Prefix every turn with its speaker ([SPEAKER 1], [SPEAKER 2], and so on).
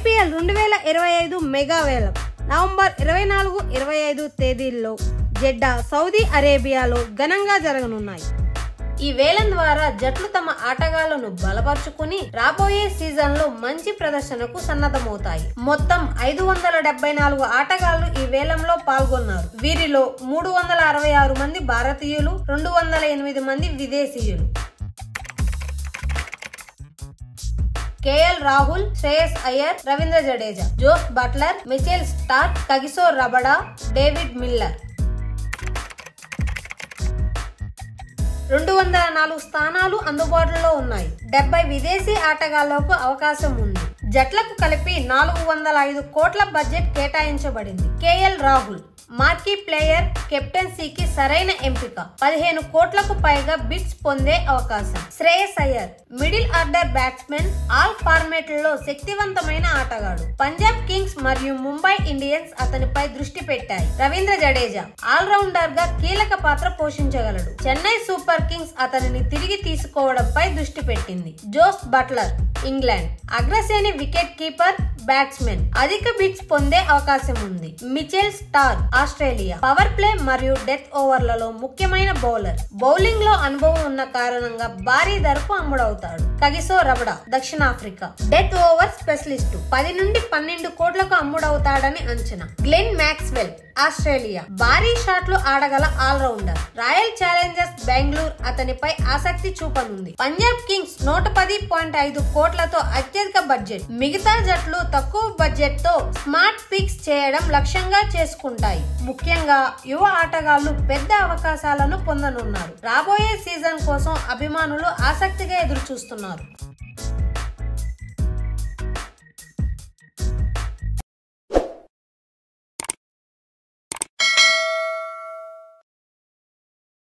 [SPEAKER 1] IPL 2025 mega వేలం November 24, 25 తేదీల్లో Jeddah Saudi అరేబియాలో ఘనంగా జరగనున్నాయి. ఈ వేలం ద్వారా జట్లు తమ ఆటగాళ్లను బలపరుచుకుని రాబోయే సీజన్ లో మంచి ప్రదర్శనకు సన్నద్ధమవుతాయి. మొత్తం 574 ఆటగాళ్లు ఈ వేలంలో పాల్గొన్నారు. వీరిలో 366 మంది భారతీయులు, 208 మంది విదేశీయులు. KL Rahul, Shreyas Iyer, Ravindra Jadeja, Jos Buttler, Mitchell Starc, Kagiso Rabada, David Miller. 204 స్థానాలు అందుబాటులో ఉన్నాయి. 70 విదేశీ ఆటగాళ్లకు అవకాశం ఉంది. జట్లకు కలిపి 405 కోట్ల బడ్జెట్ కేటాయించబడింది. కేఎల్ రాహుల్ మార్కీ ప్లేయర్, కెప్టెన్సీకి సరైన ఎంపిక. 15 కోట్లకు పైగా బిడ్స్ పొందే అవకాశం. Shreyas Iyer middle order batsmen, all ఫార్మాట్లలో శక్తివంతమైన ఆటగాడు. పంజాబ్ కింగ్స్ మరియు ముంబై ఇండియన్స్ అతనిపై దృష్టి పెట్టాయి. రవీంద్ర జడేజా ఆల్ రౌండర్ గా కీలక పాత్ర పోషించగలడు. చెన్నై సూపర్ కింగ్స్ అతనిని తిరిగి తీసుకోవడంపై దృష్టి పెట్టింది. జోస్ బట్లర్ ఇంగ్లాండ్ అగ్రశ్రేణి వికెట్ కీపర్, బ్యాట్స్మెన్, అధిక బిట్స్ పొందే అవకాశం ఉంది. Mitchell Starc Australia power play మరియు డెత్ ఓవర్లలో ముఖ్యమైన బౌలర్. బౌలింగ్ లో అనుభవం ఉన్న కారణంగా భారీ ధరకు అమ్ముడవుతాడు. కగిసో రబడా దక్షిణాఫ్రికా డెత్ ఓవర్ స్పెషలిస్టు. 10 నుండి 12 కోట్లకు అమ్ముడవుతాడని అంచనా. గ్లెన్ మ్యాక్స్వెల్ ఆస్ట్రేలియా భారీ షాట్లు ఆడగల all rounder. Royal Challengers Bengaluru అతనిపై ఆసక్తి చూపనుంది. పంజాబ్ కింగ్స్ 110.5 కోట్లతో అత్యధిక బడ్జెట్. మిగతా జట్లు తక్కువ బడ్జెట్ తో స్మార్ట్ పిక్స్ చేయడం లక్ష్యంగా చేసుకుంటాయి. ముఖ్యంగా యువ ఆటగాళ్లు పెద్ద అవకాశాలను పొందనున్నారు. రాబోయే సీజన్ కోసం అభిమానులు ఆసక్తిగా ఎదురు చూస్తున్నారు.